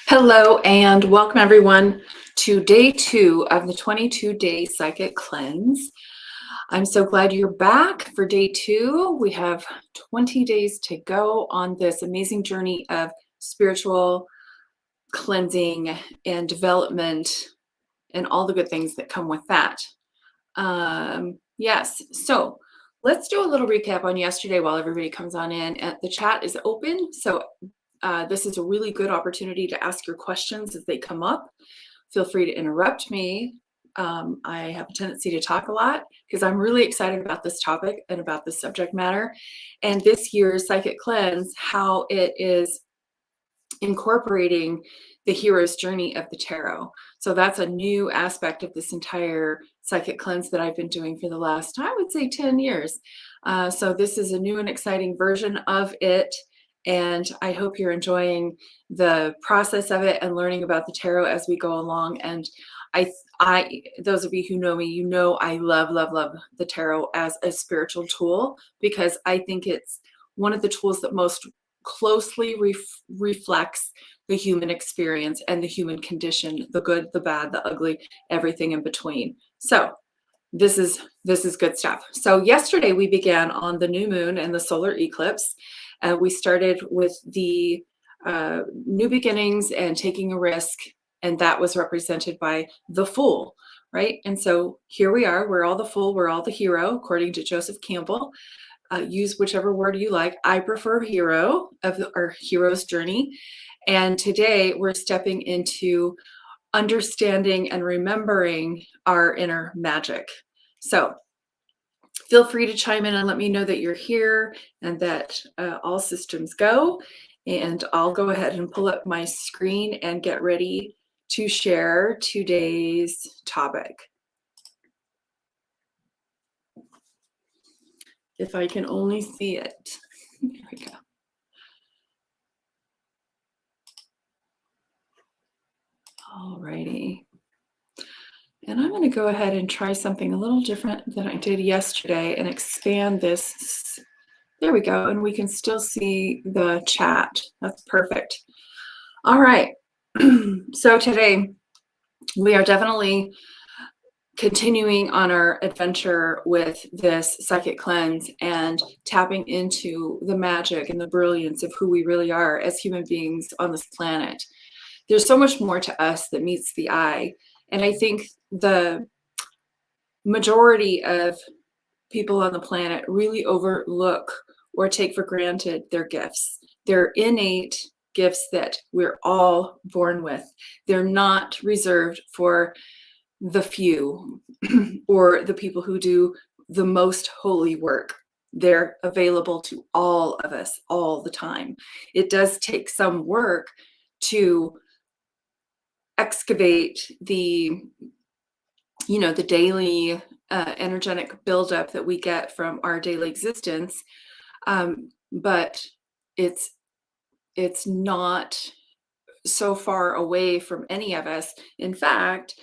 Hello and welcome everyone to day 2 of the 22-day psychic cleanse. I'm so glad you're back for day 2. We have 20 days to go on this amazing journey of spiritual cleansing and development and all the good things that come with that. Yes, so let's do a little recap on yesterday while everybody comes on in. The chat is open, so this is a really good opportunity to ask your questions as they come up. Feel free to interrupt me. I have a tendency to talk a lot because I'm really excited about this topic and about this subject matter. And this year's Psychic Cleanse, how it is incorporating the hero's journey of the tarot. So that's a new aspect of this entire Psychic Cleanse that I've been doing for the last, I would say, 10 years. So this is a new and exciting version of it. And I hope you're enjoying the process of it and learning about the tarot as we go along. And those of you who know me, you know I love the tarot as a spiritual tool because I think it's one of the tools that most closely reflects the human experience and the human condition, the good, the bad, the ugly, everything in between. So this is good stuff. So yesterday we began on the new moon and the solar eclipse. We started with the new beginnings and taking a risk, and that was represented by the Fool, right? And so here we are. We're all the Fool. We're all the hero, according to Joseph Campbell. Use whichever word you like. I prefer hero of our hero's journey. And today we're stepping into understanding and remembering our inner magic. So feel free to chime in and let me know that you're here and that all systems go. And I'll go ahead and pull up my screen and get ready to share today's topic. If I can only see it. There we go. All righty. And I'm going to go ahead and try something a little different than I did yesterday and expand this. There we go. And we can still see the chat. That's perfect. All right. So today we are definitely continuing on our adventure with this psychic cleanse and tapping into the magic and the brilliance of who we really are as human beings on this planet. There's so much more to us that meets the eye. And I think the majority of people on the planet really overlook or take for granted their gifts. They're innate gifts that we're all born with. They're not reserved for the few or the people who do the most holy work. They're available to all of us all the time. It does take some work to excavate the daily energetic buildup that we get from our daily existence, but it's not so far away from any of us. In fact,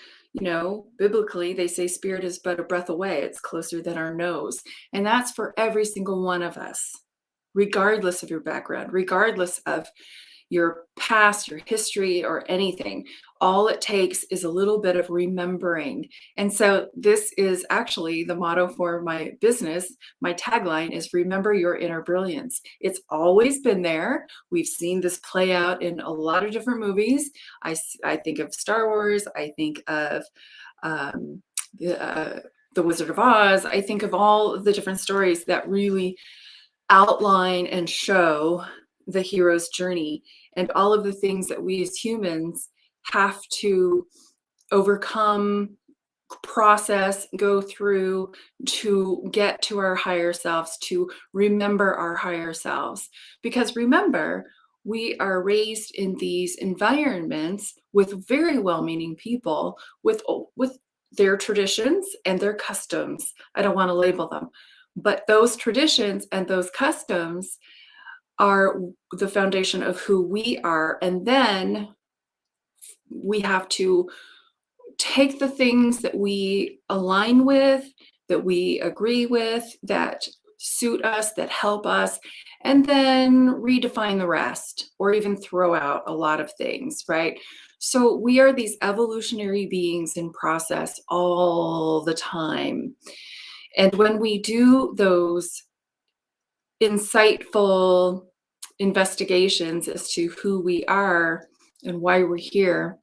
biblically they say spirit is but a breath away. It's closer than our nose, and that's for every single one of us, regardless of your background, regardless of your past, your history, or anything. All it takes is a little bit of remembering. And so this is actually the motto for my business. My tagline is remember your inner brilliance. It's always been there. We've seen this play out in a lot of different movies. I think of Star Wars. I think of the Wizard of Oz. I think of all the different stories that really outline and show the hero's journey and all of the things that we as humans have to overcome, process, go through to get to our higher selves, to remember our higher selves. Because remember, we are raised in these environments with very well-meaning people with their traditions and their customs. I don't want to label them, but those traditions and those customs are the foundation of who we are. And then we have to take the things that we align with, that we agree with, that suit us, that help us, and then redefine the rest, or even throw out a lot of things, right? So we are these evolutionary beings in process all the time. And when we do those insightful investigations as to who we are and why we're here,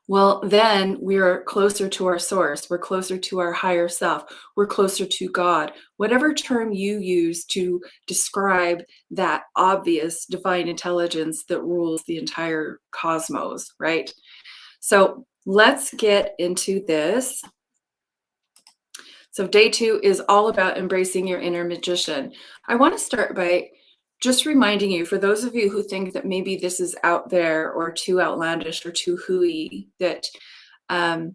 well, then we are closer to our source. We're closer to our higher self. We're closer to God. Whatever term you use to describe that obvious divine intelligence that rules the entire cosmos, right? So let's get into this. So day 2 is all about embracing your inner magician. I want to start by just reminding you, for those of you who think that maybe this is out there or too outlandish or too hooey, that I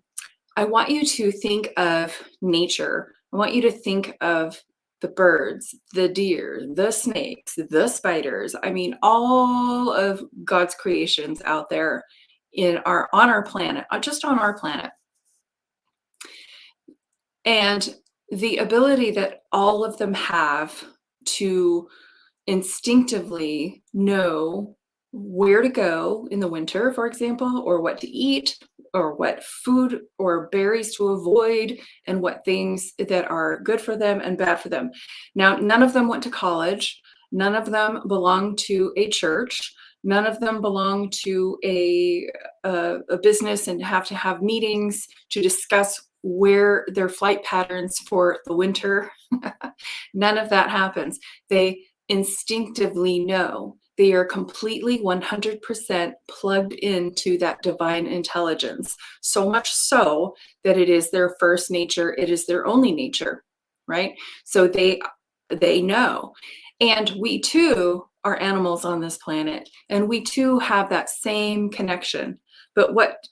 want you to think of nature. I want you to think of the birds, the deer, the snakes, the spiders. I mean, all of God's creations out there on our planet, just on our planet. And the ability that all of them have to instinctively know where to go in the winter, for example, or what to eat, or what food or berries to avoid, and what things that are good for them and bad for them. Now, none of them went to college. None of them belong to a church. None of them belong to a business and have to have meetings to discuss where their flight patterns for the winter. None of that happens. They instinctively know. They are completely 100% plugged into that divine intelligence. So much so that it is their first nature, it is their only nature, right? So they know. And we too are animals on this planet, and we too have that same connection. But what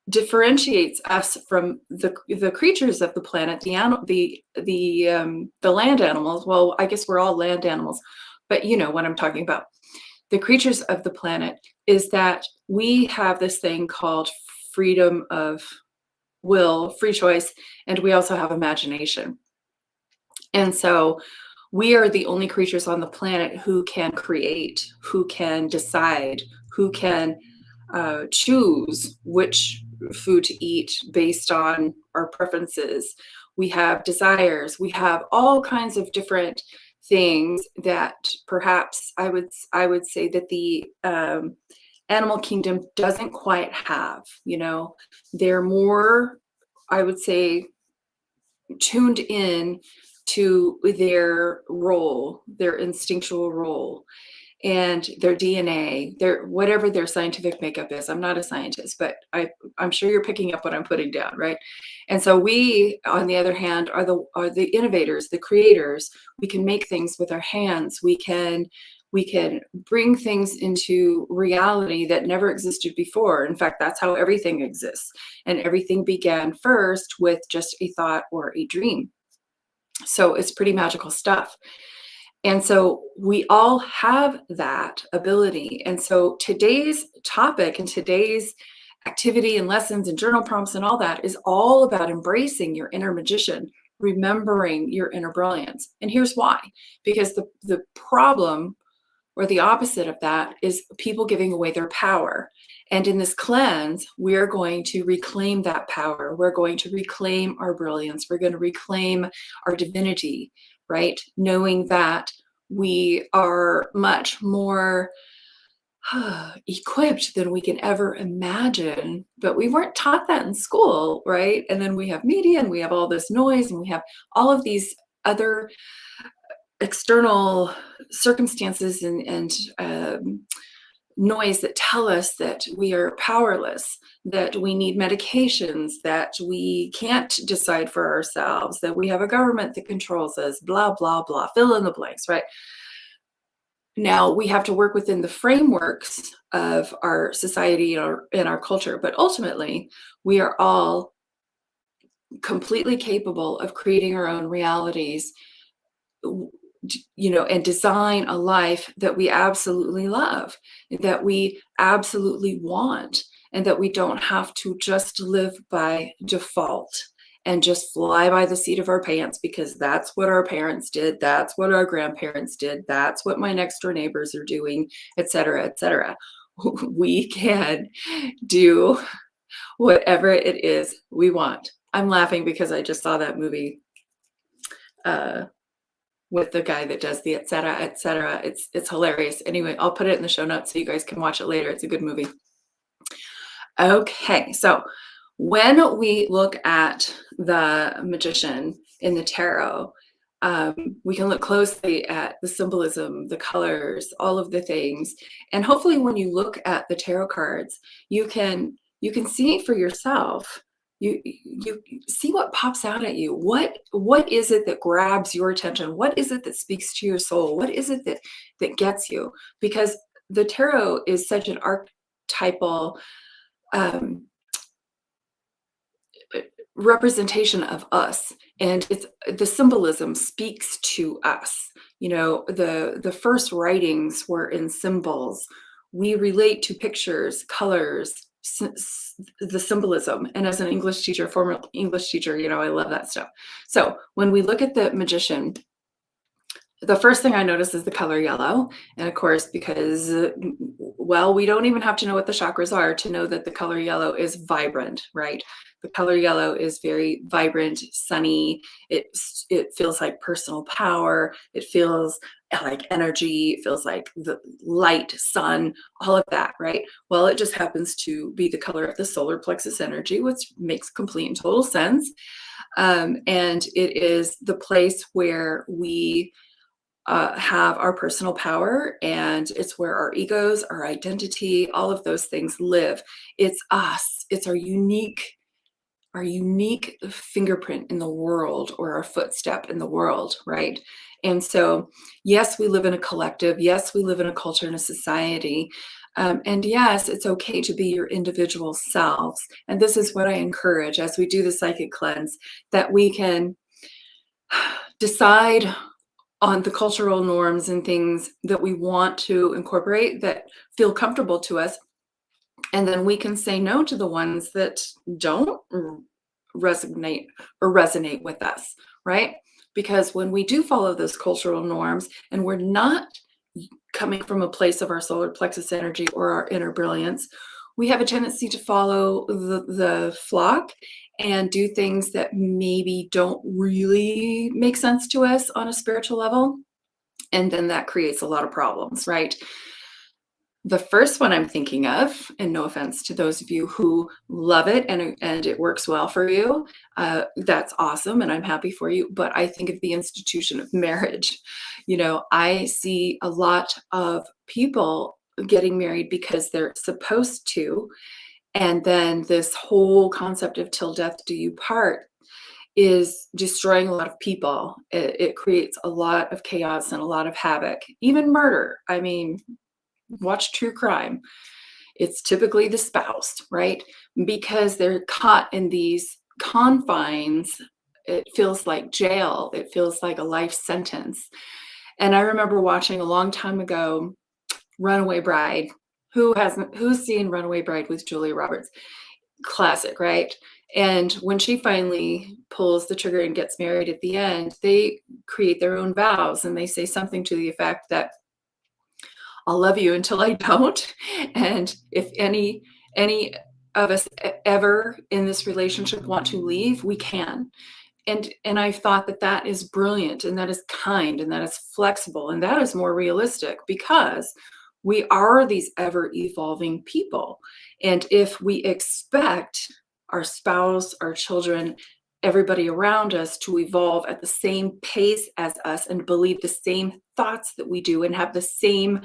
differentiates us from the creatures of the planet, the land animals. Well, I guess we're all land animals, but you know what I'm talking about. The creatures of the planet is that we have this thing called freedom of will, free choice, and we also have imagination. And so we are the only creatures on the planet who can create, who can decide, who can choose which food to eat based on our preferences. We have desires. We have all kinds of different things that perhaps I would say that the animal kingdom doesn't quite have. You know, they're more, I would say, tuned in to their role, their instinctual role, and their DNA, their whatever their scientific makeup is. I'm not a scientist, but I'm sure you're picking up what I'm putting down, right? And so we, on the other hand, are the innovators, the creators. We can make things with our hands. We can bring things into reality that never existed before. In fact, that's how everything exists. And everything began first with just a thought or a dream. So it's pretty magical stuff. And so we all have that ability. And so today's topic and today's activity and lessons and journal prompts and all that is all about embracing your inner magician, remembering your inner brilliance. And here's why. Because the problem, or the opposite of that, is people giving away their power. And in this cleanse, we're going to reclaim that power. We're going to reclaim our brilliance. We're going to reclaim our divinity, right? Knowing that we are much more equipped than we can ever imagine, but we weren't taught that in school, right? And then we have media and we have all this noise and we have all of these other external circumstances and noise that tell us that we are powerless, that we need medications, that we can't decide for ourselves, that we have a government that controls us, blah, blah, blah, fill in the blanks, right? Now we have to work within the frameworks of our society and our culture, but ultimately we are all completely capable of creating our own realities, you know, and design a life that we absolutely love, that we absolutely want, and that we don't have to just live by default. and just fly by the seat of our pants because that's what our parents did, that's what our grandparents did, that's what my next door neighbors are doing, etc., etc. We can do whatever it is we want. I'm laughing because I just saw that movie uh, with the guy that does the etc., etc. It's hilarious. Anyway, I'll put it in the show notes so you guys can watch it later. It's a good movie. Okay, so when we look at the magician in the tarot, we can look closely at the symbolism, the colors, all of the things, and hopefully, when you look at the tarot cards, you can see for yourself. You see what pops out at you. What is it that grabs your attention? What is it that speaks to your soul? What is it that gets you? Because the tarot is such an archetypal um, representation of us, and it's the symbolism speaks to us. The first writings were in symbols. We relate to pictures, colors, the symbolism. And as an English teacher, former English teacher, I love that stuff. So when we look at the magician, the first thing I notice is the color yellow. And of course, because, well, we don't even have to know what the chakras are to know that the color yellow is vibrant, right? The color yellow is very vibrant, sunny. It feels like personal power. It feels like energy. It feels like the light, sun, all of that, right? Well, it just happens to be the color of the solar plexus energy, which makes complete and total sense. And it is the place where we have our personal power, and it's where our egos, our identity, all of those things live. It's us. It's our unique fingerprint in the world, or our footstep in the world, right? And so, yes, we live in a collective. Yes, we live in a culture and a society. And yes, it's okay to be your individual selves. And this is what I encourage as we do the psychic cleanse, that we can decide on the cultural norms and things that we want to incorporate that feel comfortable to us. And then we can say no to the ones that don't resonate with us, right? Because when we do follow those cultural norms and we're not coming from a place of our solar plexus energy or our inner brilliance, we have a tendency to follow the flock and do things that maybe don't really make sense to us on a spiritual level. And then that creates a lot of problems, right? The first one I'm thinking of, and no offense to those of you who love it and it works well for you, that's awesome, and I'm happy for you. But I think of the institution of marriage. I see a lot of people getting married because they're supposed to, and then this whole concept of till death do you part is destroying a lot of people. It creates a lot of chaos and a lot of havoc, even murder. I mean, watch true crime. It's typically the spouse, right? Because they're caught in these confines. It feels like jail. It feels like a life sentence. And I remember watching a long time ago Runaway Bride. Who's seen Runaway Bride with Julia Roberts? Classic, right? And when she finally pulls the trigger and gets married at the end, they create their own vows, and they say something to the effect that I'll love you until I don't. And if any of us ever in this relationship want to leave, we can. And I thought that is brilliant, and that is kind, and that is flexible, and that is more realistic, because we are these ever evolving people. And if we expect our spouse, our children, everybody around us to evolve at the same pace as us and believe the same thoughts that we do and have the same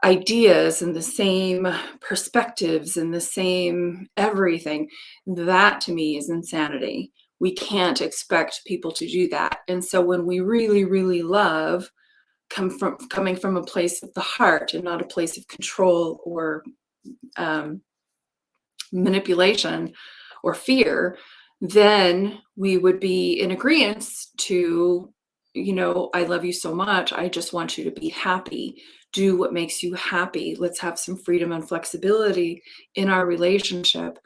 ideas and the same perspectives and the same everything, that to me is insanity. We can't expect people to do that. And so when we really, really love, coming from a place of the heart and not a place of control or manipulation or fear, then we would be in agreement to, I love you so much. I just want you to be happy. Do what makes you happy. Let's have some freedom and flexibility in our relationship.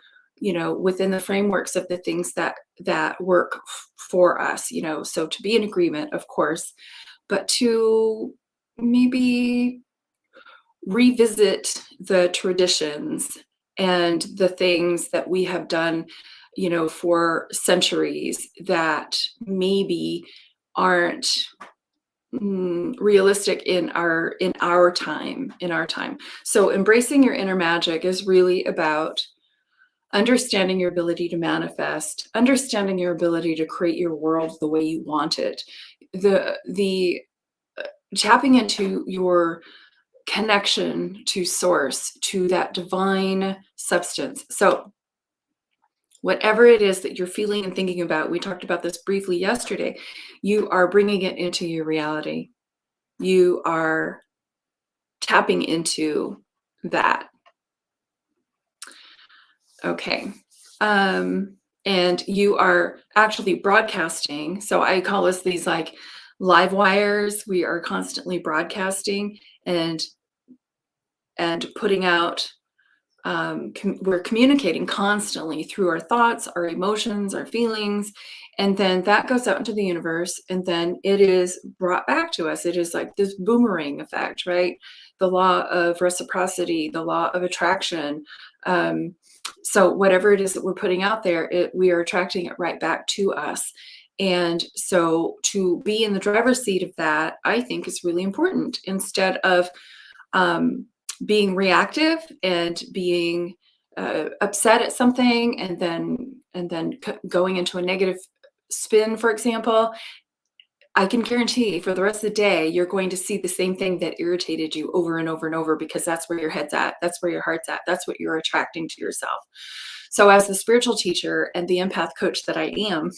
within the frameworks of the things that work for us, so to be in agreement, of course, but to maybe revisit the traditions and the things that we have done, for centuries that maybe aren't realistic in our time. So embracing your inner magic is really about understanding your ability to manifest, understanding your ability to create your world the way you want it, the tapping into your connection to source, to that divine substance. So whatever it is that you're feeling and thinking about, we talked about this briefly yesterday, you are bringing it into your reality. You are tapping into that. Okay. And you are actually broadcasting. So I call these like live wires. We are constantly broadcasting and putting out, we're communicating constantly through our thoughts, our emotions, our feelings, and then that goes out into the universe, and then it is brought back to us. It is like this boomerang effect, right? The law of reciprocity, the law of attraction. So whatever it is that we're putting out there, we are attracting it right back to us. And so to be in the driver's seat of that, I think is really important, instead of being reactive and being upset at something, and then going into a negative spin, for example. I can guarantee for the rest of the day, you're going to see the same thing that irritated you over and over and over, because that's where your head's at. That's where your heart's at. That's what you're attracting to yourself. So as the spiritual teacher and the empath coach that I am,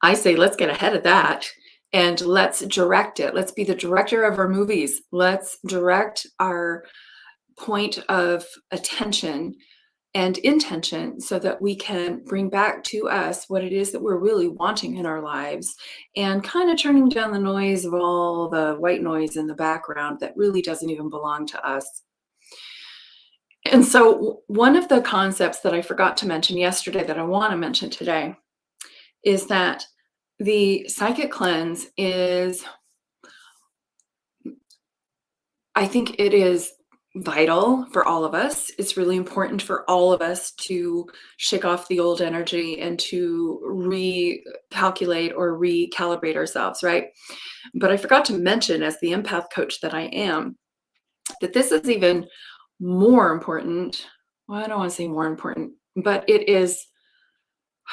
I say, let's get ahead of that and let's direct it. Let's be the director of our movies. Let's direct our point of attention and intention so that we can bring back to us what it is that we're really wanting in our lives, and kind of turning down the noise of all the white noise in the background that really doesn't even belong to us. And so one of the concepts that I forgot to mention yesterday that I want to mention today is that the psychic cleanse is, I think it is vital for all of us. It's really important for all of us to shake off the old energy and to recalculate or recalibrate ourselves, right? But I forgot to mention, as the empath coach that I am, that this is even more important. Well, I don't want to say more important, but it is,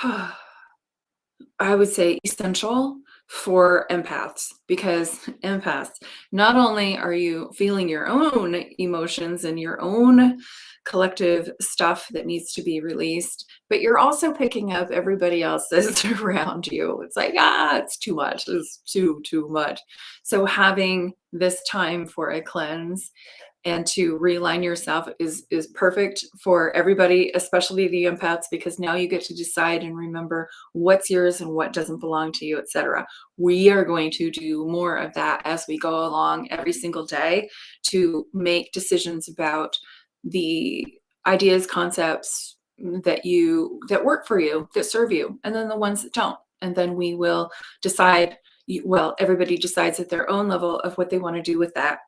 I would say, essential for empaths, because empaths, not only are you feeling your own emotions and your own collective stuff that needs to be released, but you're also picking up everybody else's around you. It's like, it's too much. It's too much. So having this time for a cleanse and to realign yourself is perfect for everybody, especially the empaths, because now you get to decide and remember what's yours and what doesn't belong to you, etc. We are going to do more of that as we go along every single day, to make decisions about the ideas, concepts that work for you, that serve you, and then the ones that don't. And then we will decide, well, everybody decides at their own level of what they want to do with that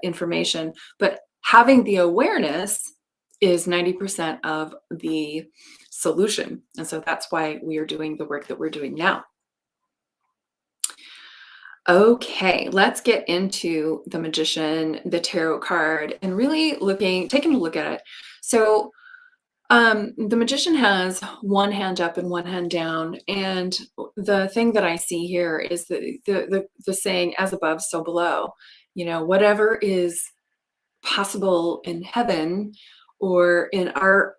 information, but having the awareness is 90% of the solution. And so that's why we are doing the work that we're doing now. Okay, let's get into the Magician, the tarot card, and really taking a look at it. So the Magician has one hand up and one hand down, and the thing that I see here is the saying, "As above, so below." Whatever is possible in heaven or in our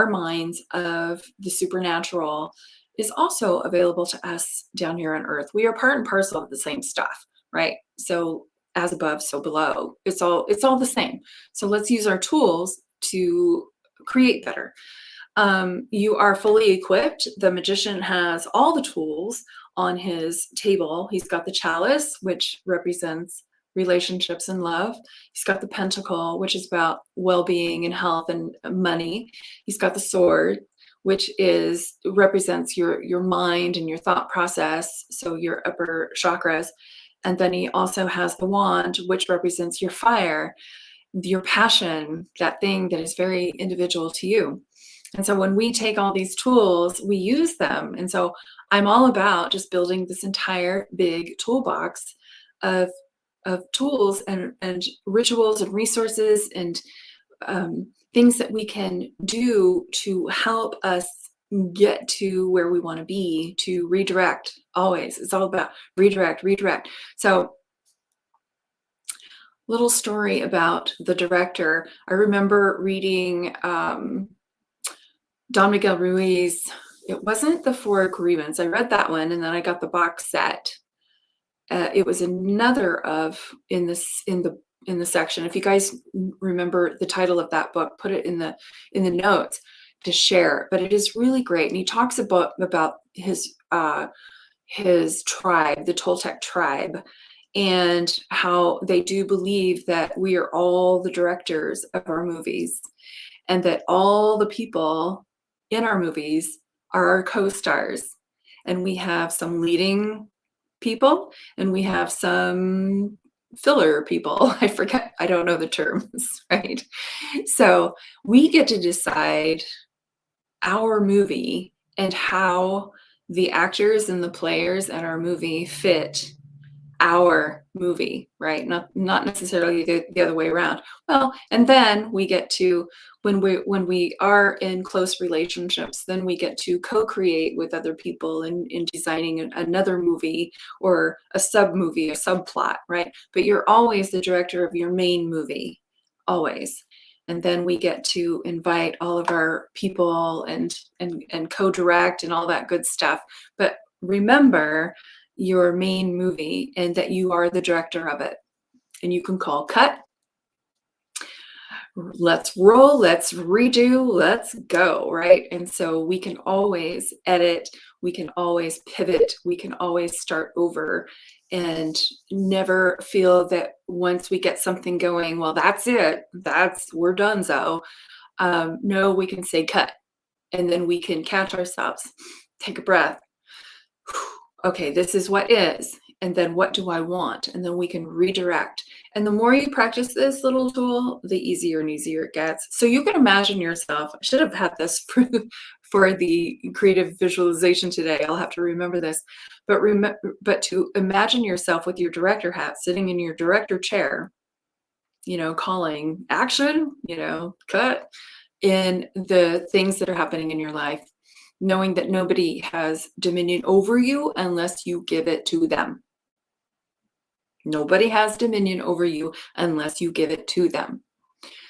minds of the supernatural is also available to us down here on earth. We are part and parcel of the same stuff, right? So as above, so below. It's all the same. So let's use our tools to create better. You are fully equipped. The Magician has all the tools on his table. He's got the chalice, which represents relationships and love. He's got the pentacle, which is about well-being and health and money. He's got the sword, which is represents your mind and your thought process, so your upper chakras. And then he also has the wand, which represents your fire, your passion, that thing that is very individual to you. And so when we take all these tools, we use them. And so I'm all about just building this entire big toolbox of tools and rituals and resources and things that we can do to help us get to where we want to be, to redirect. Always, it's all about redirect. So, little story about the director. I remember reading Don Miguel Ruiz. It wasn't The Four Agreements. I read that one, and then I got the box set. It was another of in the section. If you guys remember the title of that book, put it in the notes to share. But it is really great, and he talks about his tribe, the Toltec tribe, and how they do believe that we are all the directors of our movies, and that all the people in our movies are our co-stars, and we have some leading people and we have some filler people. I forget, I don't know the terms, right? So we get to decide our movie and how the actors and the players in our movie fit our movie, right? Not necessarily the other way around. Well, and then we get to when we are in close relationships, then we get to co-create with other people in designing another movie or a sub movie, a subplot, right? But you're always the director of your main movie, always. And then we get to invite all of our people and co-direct and all that good stuff. But remember your main movie and that you are the director of it. And you can call cut. Let's roll, let's redo, let's go, right? And so we can always edit, we can always pivot, we can always start over and never feel that once we get something going, well, that's it, we're done. So no, we can say cut, and then we can catch ourselves, take a breath. Okay, this is what is, and then what do I want? And then we can redirect. And the more you practice this little tool, the easier and easier it gets. So you can imagine yourself, I should have had this for the creative visualization today. I'll have to remember this. But to imagine yourself with your director hat, sitting in your director chair, calling action, cut, in the things that are happening in your life, knowing that nobody has dominion over you unless you give it to them. Nobody has dominion over you unless you give it to them.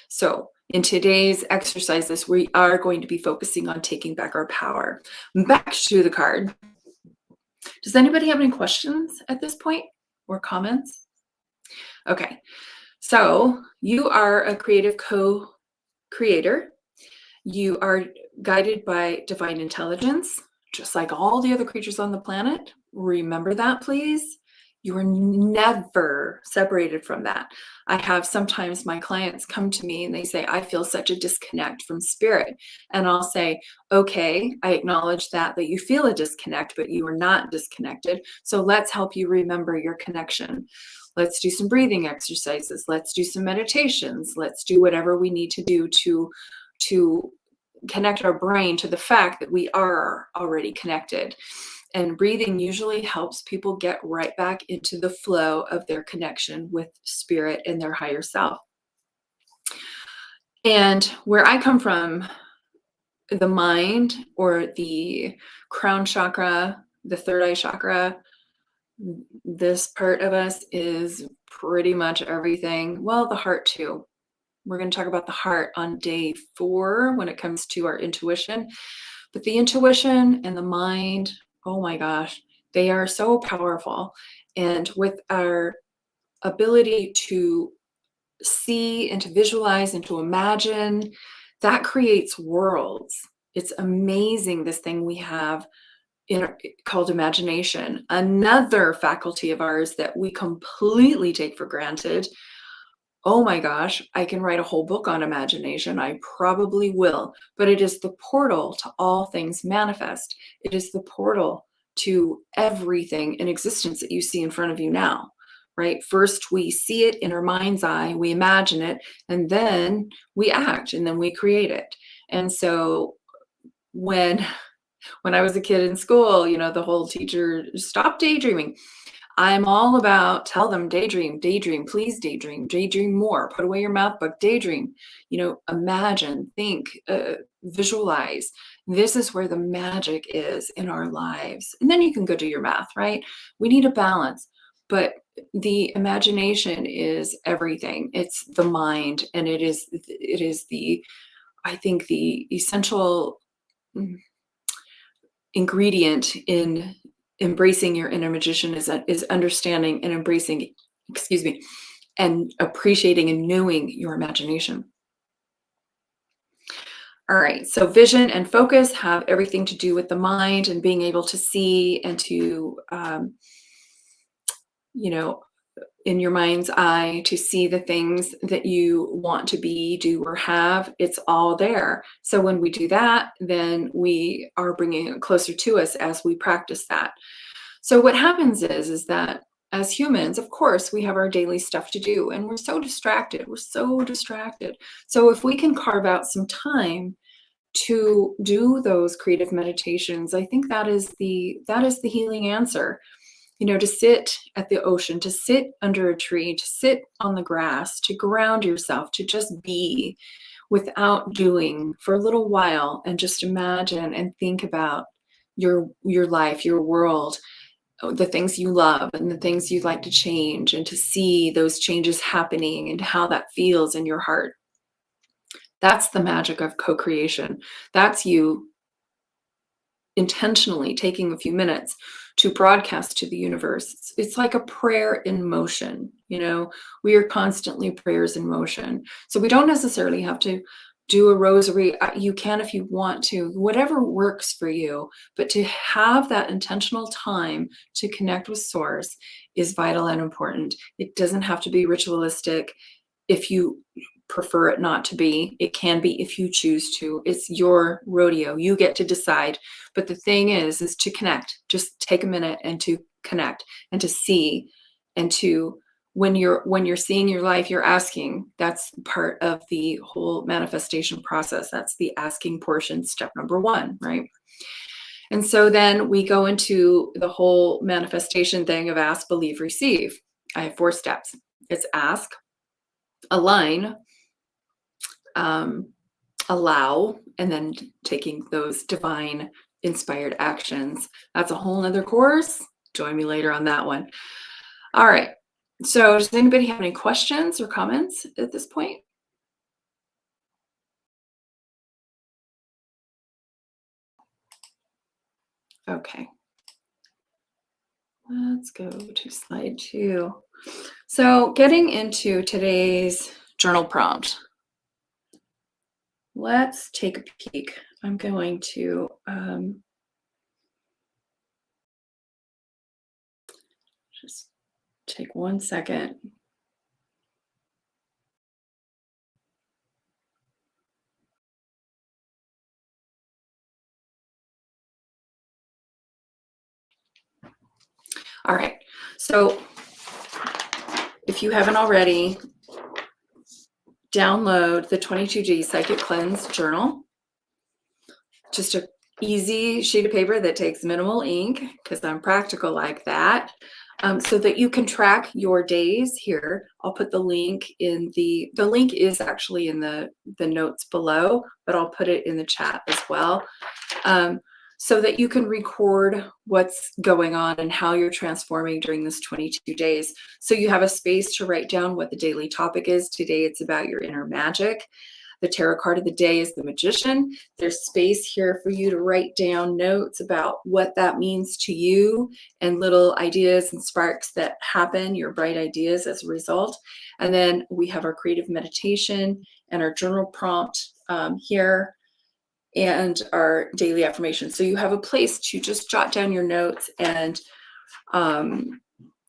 So in today's exercises, we are going to be focusing on taking back our power. Back to the card. Does anybody have any questions at this point or comments? Okay, so you are a creative co-creator. You are guided by divine intelligence, just like all the other creatures on the planet. Remember that, please. You are never separated from that. I have sometimes my clients come to me and they say, I feel such a disconnect from spirit. And I'll say, okay, I acknowledge that you feel a disconnect, but you are not disconnected. So let's help you remember your connection. Let's do some breathing exercises. Let's do some meditations. Let's do whatever we need to do to connect our brain to the fact that we are already connected. And breathing usually helps people get right back into the flow of their connection with spirit and their higher self. And where I come from, the mind or the crown chakra, the third eye chakra, this part of us is pretty much everything. Well, the heart too. We're going to talk about the heart on day 4 when it comes to our intuition. But the intuition and the mind, oh my gosh, they are so powerful. And with our ability to see and to visualize and to imagine, that creates worlds. It's amazing, this thing we have called imagination, another faculty of ours that we completely take for granted. Oh my gosh, I can write a whole book on imagination. I probably will. But it is the portal to all things manifest. It is the portal to everything in existence that you see in front of you now, right? First, we see it in our mind's eye, we imagine it, and then we act, and then we create it. And so when I was a kid in school, the whole teacher, stop daydreaming. I'm all about tell them daydream, daydream, please daydream, daydream more, put away your math book, daydream, imagine, think, visualize. This is where the magic is in our lives. And then you can go do your math, right? We need a balance, but the imagination is everything. It's the mind, and it is I think the essential ingredient in embracing your inner magician is understanding and embracing, excuse me, and appreciating and knowing your imagination. All right, so vision and focus have everything to do with the mind and being able to see and to, in your mind's eye, to see the things that you want to be, do, or have. It's all there. So when we do that, then we are bringing it closer to us as we practice that. So what happens is that as humans, of course, we have our daily stuff to do, and we're so distracted. We're so distracted. So if we can carve out some time to do those creative meditations, I think that is the healing answer. To sit at the ocean, to sit under a tree, to sit on the grass, to ground yourself, to just be without doing for a little while, and just imagine and think about your life, your world, the things you love and the things you'd like to change, and to see those changes happening and how that feels in your heart. That's the magic of co-creation. That's you intentionally taking a few minutes to broadcast to the universe. It's like a prayer in motion. We are constantly prayers in motion. So we don't necessarily have to do a rosary. You can if you want to, whatever works for you. But to have that intentional time to connect with source is vital and important. It doesn't have to be ritualistic. If you prefer it not to be, it can be if you choose to. It's your rodeo. You get to decide. But the thing is to connect. Just take a minute and to connect and to see, and to when you're seeing your life, you're asking. That's part of the whole manifestation process. That's the asking portion, step number 1, right? And so then we go into the whole manifestation thing of ask, believe, receive. I have 4 steps. It's ask, align, allow, and then taking those divine inspired actions. That's a whole nother course. Join me later on that one. All right. So does anybody have any questions or comments at this point? Okay. Let's go to slide 2. So getting into today's journal prompt. Let's take a peek. I'm going to just take 1 second. All right. So if you haven't already, download the 22G Psychic Cleanse Journal. Just a easy sheet of paper that takes minimal ink, because I'm practical like that, so that you can track your days here. I'll put the link in the link is actually in the notes below, but I'll put it in the chat as well, so that you can record what's going on and how you're transforming during this 22 days. So you have a space to write down what the daily topic is. Today, it's about your inner magic. The tarot card of the day is the Magician. There's space here for you to write down notes about what that means to you, and little ideas and sparks that happen, your bright ideas as a result. And then we have our creative meditation and our journal prompt here. and our daily affirmations. So you have a place to just jot down your notes and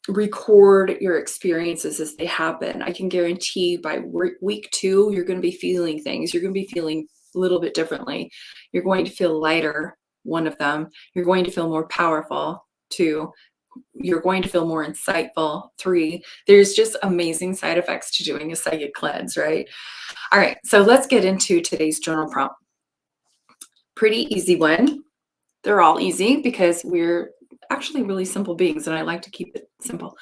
record your experiences as they happen. I can guarantee by week 2, you're going to be feeling things. You're going to be feeling a little bit differently. You're going to feel lighter, one of them. You're going to feel more powerful, 2. You're going to feel more insightful, 3. There's just amazing side effects to doing a psychic cleanse, right? All right, so let's get into today's journal prompt. Pretty easy one. They're all easy because we're actually really simple beings, and I like to keep it simple.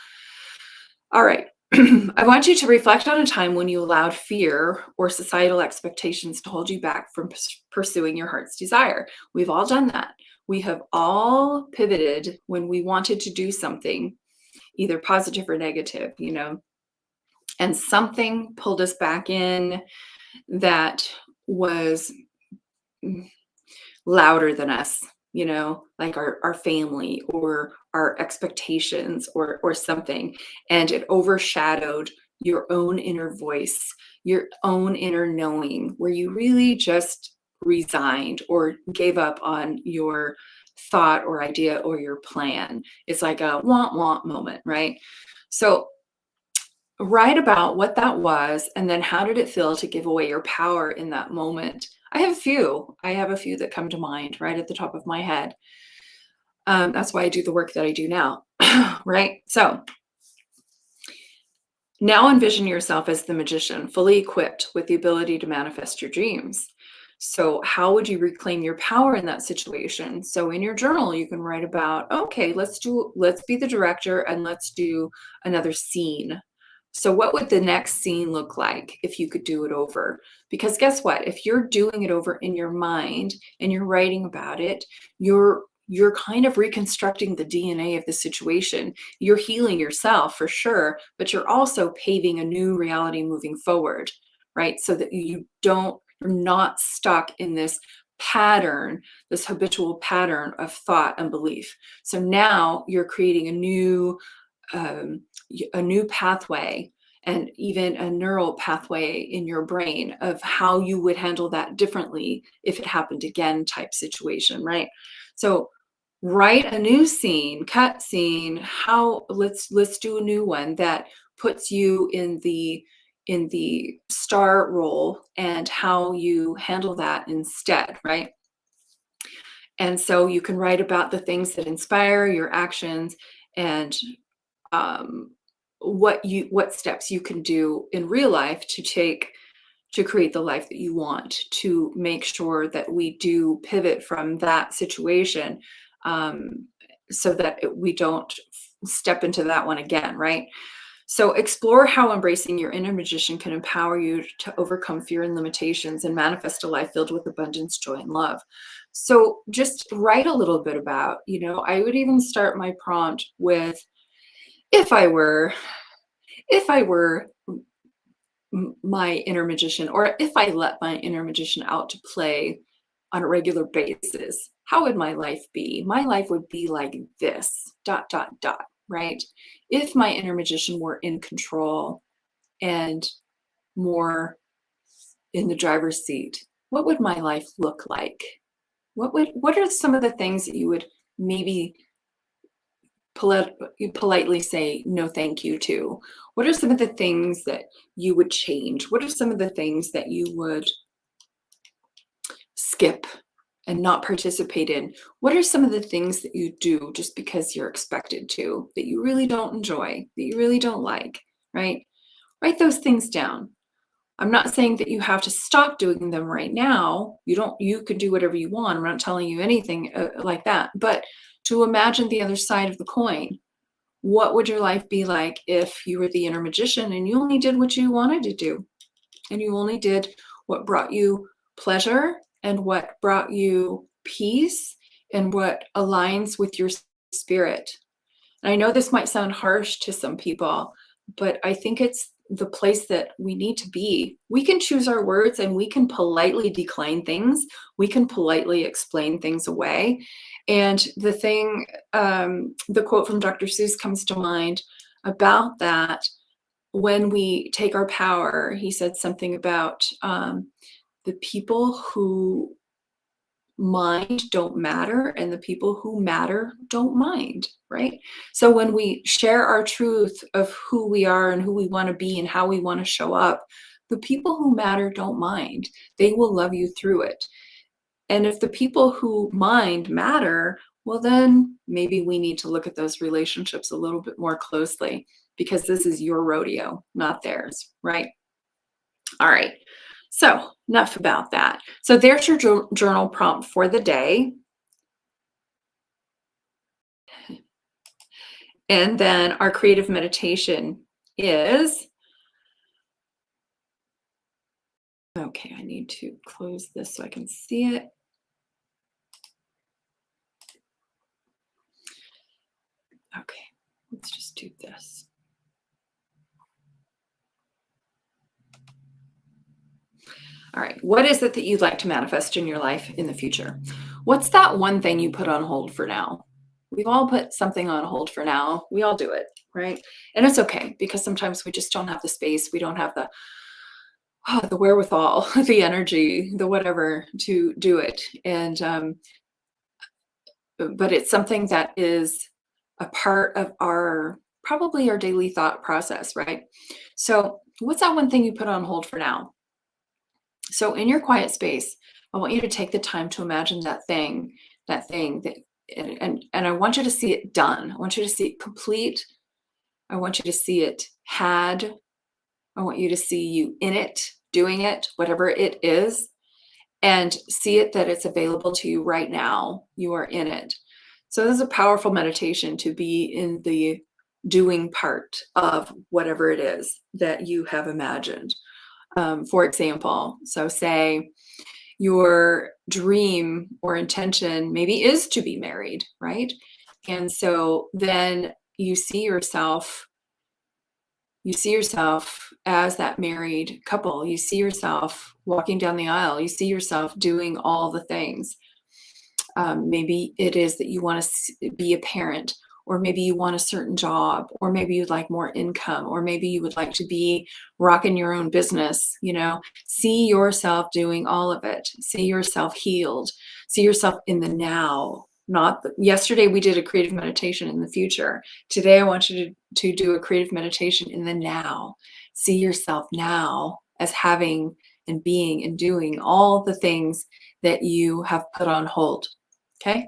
All right. I want you to reflect on a time when you allowed fear or societal expectations to hold you back from pursuing your heart's desire. We've all done that. We have all pivoted when we wanted to do something, either positive or negative, and something pulled us back in that was louder than us, like our family or our expectations or something. And it overshadowed your own inner voice, your own inner knowing, where you really just resigned or gave up on your thought or idea or your plan. It's like a want want moment, right? So write about what that was, and then how did it feel to give away your power in that moment? I have a few. I have a few that come to mind right at the top of my head. That's why I do the work that I do now, right? So now envision yourself as the magician, fully equipped with the ability to manifest your dreams. So how would you reclaim your power in that situation? So in your journal, you can write about, okay, let's be the director and let's do another scene. So what would the next scene look like if you could do it over? Because guess what? If you're doing it over in your mind and you're writing about it, you're kind of reconstructing the DNA of the situation. You're healing yourself for sure, but you're also paving a new reality moving forward, right? So that you're not stuck in this pattern, this habitual pattern of thought and belief. So now you're creating a new pathway and even a neural pathway in your brain of how you would handle that differently if it happened again type situation, right? So write a new scene, cut scene, let's do a new one that puts you in the star role and how you handle that instead, right? And so you can write about the things that inspire your actions and um, what steps you can do in real life to take to create the life that you want, to make sure that we do pivot from that situation, um, so that we don't step into that one again, right? So explore how embracing your inner magician can empower you to overcome fear and limitations and manifest a life filled with abundance, joy, and love. So just write a little bit about, I would even start my prompt with, if I were my inner magician, or if I let my inner magician out to play on a regular basis, how would my life be? My life would be like this, dot, dot, dot, right? If my inner magician were in control and more in the driver's seat, what would my life look like? What are some of the things that you would maybe politely say no thank you to? What are some of the things that you would change? What are some of the things that you would skip and not participate in? What are some of the things that you do just because you're expected to, that you really don't enjoy, that you really don't like, right? Write those things down. I'm not saying that you have to stop doing them right now. You can do whatever you want. I'm not telling you anything like that. But to imagine the other side of the coin, what would your life be like if you were the inner magician and you only did what you wanted to do? And you only did what brought you pleasure and what brought you peace and what aligns with your spirit. And I know this might sound harsh to some people, but I think it's the place that we need to be. We can choose our words and we can politely decline things. We can politely explain things away. And the quote from Dr. Seuss comes to mind about that. When we take our power, he said something about the people who mind don't matter, and the people who matter don't mind, right? So when we share our truth of who we are and who we want to be and how we want to show up, the people who matter don't mind. They will love you through it. And if the people who mind matter, well, then maybe we need to look at those relationships a little bit more closely because this is your rodeo, not theirs, right? All right. So, enough about that. So, there's your journal prompt for the day. And then our creative meditation is okay, I need to close this so I can see it. Okay, let's just do this. All right, what is it that you'd like to manifest in your life in the future? What's that one thing you put on hold for now? We've all put something on hold for now. We all do it, right? And it's okay because sometimes we just don't have the space. We don't have the wherewithal, the energy, the whatever to do it. And but it's something that is a part of our probably our daily thought process, right? So, what's that one thing you put on hold for now? So, in your quiet space, I want you to take the time to imagine that thing that, and I want you to see it done. I want you to see it complete. I want you to see it had. I want you to see you in it, doing it, whatever it is, and see it that it's available to you right now. You are in it. So this is a powerful meditation to be in the doing part of whatever it is that you have imagined. For example, so say your dream or intention maybe is to be married, right? And so then you see yourself as that married couple. You see yourself walking down the aisle. You see yourself doing all the things. Maybe it is that you want to be a parent, or maybe you want a certain job, or maybe you'd like more income, or maybe you would like to be rocking your own business. See yourself doing all of it. See yourself healed. See yourself in the now. Not yesterday we did a creative meditation in the future. Today I want you to do a creative meditation in the now. See yourself now as having and being and doing all the things that you have put on hold. Okay?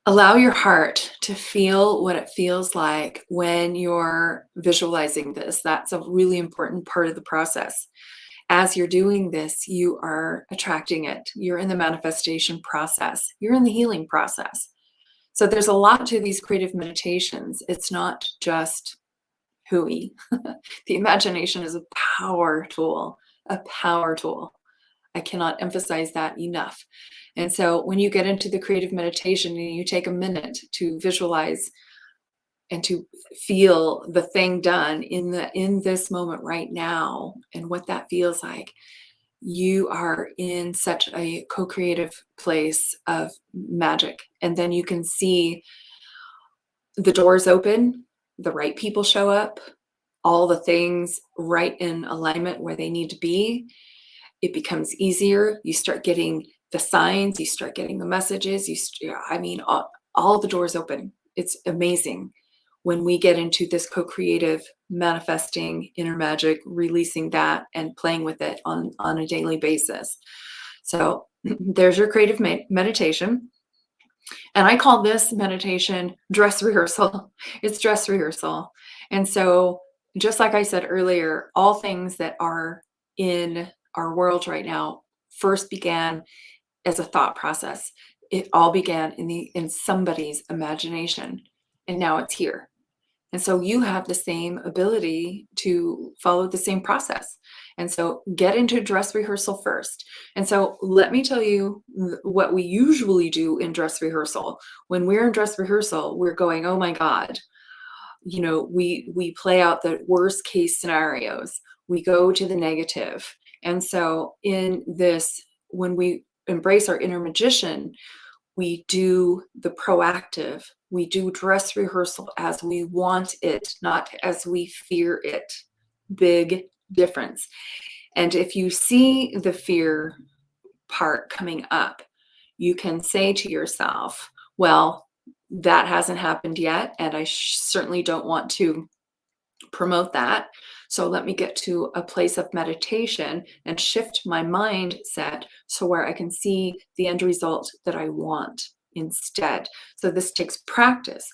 Allow your heart to feel what it feels like when you're visualizing this. That's a really important part of the process. As you're doing this, you are attracting it. You're in the manifestation process. You're in the healing process. So there's a lot to these creative meditations. It's not just hooey. The imagination is a power tool, a power tool. I cannot emphasize that enough. And so when you get into the creative meditation and you take a minute to visualize and to feel the thing done in this moment right now and what that feels like, you are in such a co-creative place of magic. And then you can see the doors open, the right people show up, all the things right in alignment where they need to be. It becomes easier. You start getting the signs, you start getting the messages. All the doors open. It's amazing when we get into this co-creative manifesting inner magic, releasing that and playing with it on a daily basis. So there's your creative meditation. And I call this meditation dress rehearsal. It's dress rehearsal. And so, just like I said earlier, all things that are in our world right now first began as a thought process. It all began in somebody's imagination, and now it's here. And so you have the same ability to follow the same process. And so get into dress rehearsal first. And so let me tell you what we usually do in dress rehearsal. When we're in dress rehearsal, we're going, oh my God, we play out the worst case scenarios. We go to the negative. And so in this, when we embrace our inner magician, we do the proactive. We do dress rehearsal as we want it, not as we fear it. Big difference. And if you see the fear part coming up, you can say to yourself, well, that hasn't happened yet, and I certainly don't want to promote that. So let me get to a place of meditation and shift my mindset so where I can see the end result that I want instead. So this takes practice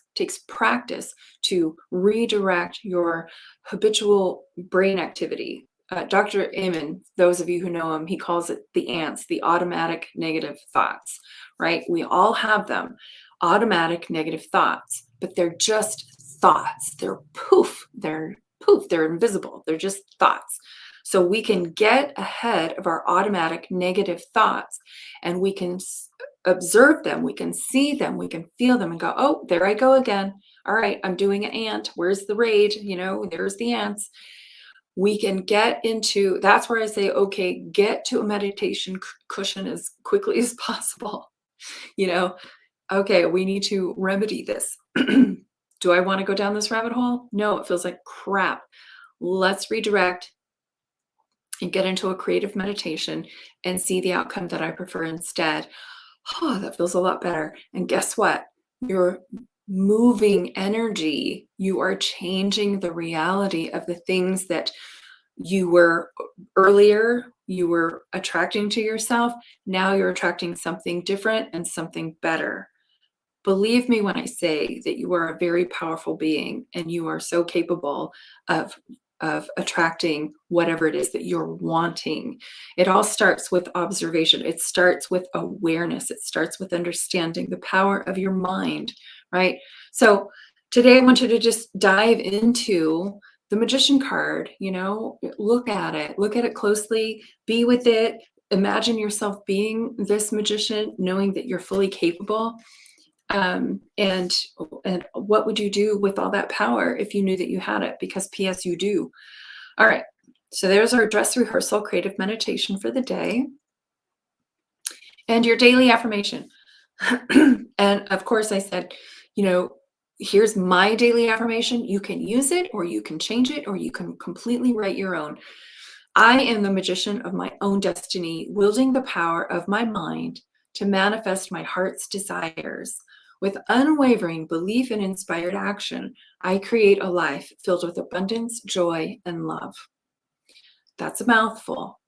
to redirect your habitual brain activity. Dr. Amen, those of you who know him, he calls it the ants, the automatic negative thoughts, right? We all have them, automatic negative thoughts, but they're just thoughts. They're invisible. They're just thoughts. So we can get ahead of our automatic negative thoughts and we can observe them, we can see them, we can feel them and go, oh, there I go again. All right, I'm doing an ant. Where's the rage? There's the ants. We can get into, that's where I say, okay, get to a meditation cushion as quickly as possible. Okay, we need to remedy this. Do I want to go down this rabbit hole? No, it feels like crap. Let's redirect and get into a creative meditation and see the outcome that I prefer instead. Oh, that feels a lot better. And guess what? You're moving energy. You are changing the reality of the things that you were attracting to yourself. Now you're attracting something different and something better. Believe me when I say that you are a very powerful being and you are so capable of attracting whatever it is that you're wanting. It all starts with observation. It starts with awareness. It starts with understanding the power of your mind, right? So today I want you to just dive into the magician card, look at it closely, be with it. Imagine yourself being this magician, knowing that you're fully capable. And what would you do with all that power if you knew that you had it? Because P.S. you do. All right. So there's our dress rehearsal creative meditation for the day. And your daily affirmation. And of course I said, here's my daily affirmation. You can use it or you can change it or you can completely write your own. I am the magician of my own destiny, wielding the power of my mind to manifest my heart's desires. With unwavering belief and inspired action, I create a life filled with abundance, joy, and love. That's a mouthful,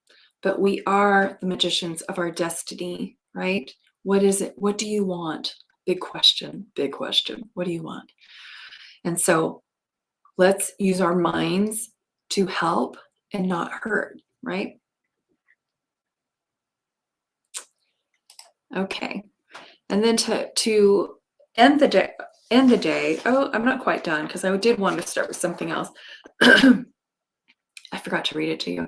but we are the magicians of our destiny, right? What is it? What do you want? Big question, big question. What do you want? And so let's use our minds to help and not hurt, right? Okay. And then to end the day. Oh, I'm not quite done because I did want to start with something else. I forgot to read it to you.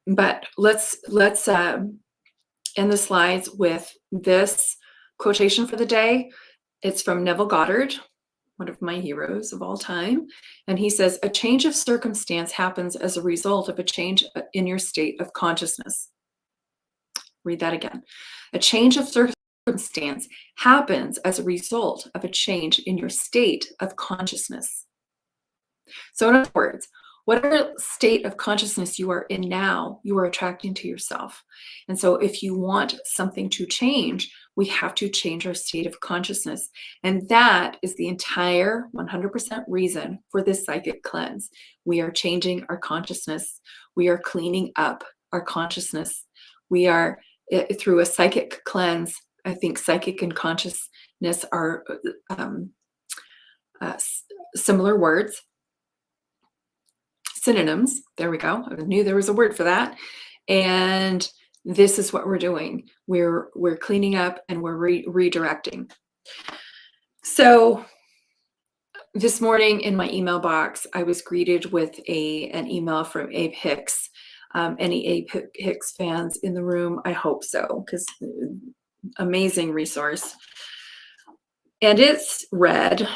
But let's end the slides with this quotation for the day. It's from Neville Goddard, one of my heroes of all time. And he says, a change of circumstance happens as a result of a change in your state of consciousness. Read that again. A change of circumstance happens as a result of a change in your state of consciousness. So in other words, whatever state of consciousness you are in now, you are attracting to yourself. And so if you want something to change, we have to change our state of consciousness. And that is the entire 100% reason for this psychic cleanse. We are changing our consciousness. We are cleaning up our consciousness. We are, through a psychic cleanse, I think psychic and consciousness are similar words. Synonyms. There we go. I knew there was a word for that. And this is what we're doing. We're cleaning up and we're redirecting. So this morning in my email box, I was greeted with an email from Abe Hicks. Any Abe Hicks fans in the room? I hope so, because amazing resource. And it's read,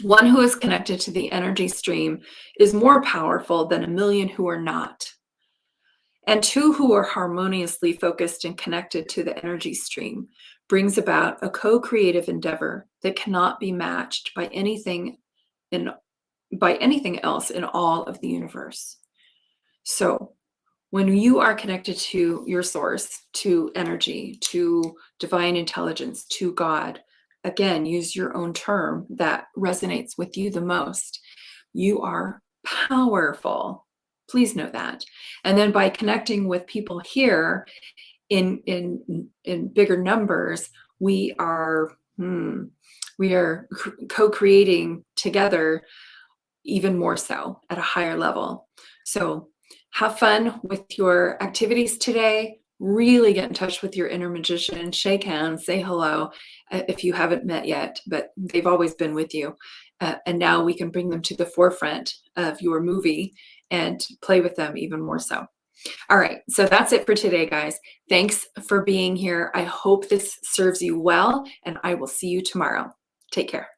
one who is connected to the energy stream is more powerful than a million who are not. And two who are harmoniously focused and connected to the energy stream brings about a co-creative endeavor that cannot be matched by anything else in all of the universe. So When you are connected to your source, to energy, to divine intelligence, to God, again, use your own term that resonates with you the most, you are powerful. Please know that. And then by connecting with people here in bigger numbers, we are co-creating together even more so at a higher level. So have fun with your activities today. Really get in touch with your inner magician, shake hands, say hello if you haven't met yet, but they've always been with you. And now we can bring them to the forefront of your movie and play with them even more so. All right, so that's it for today, guys. Thanks for being here. I hope this serves you well, and I will see you tomorrow. Take care.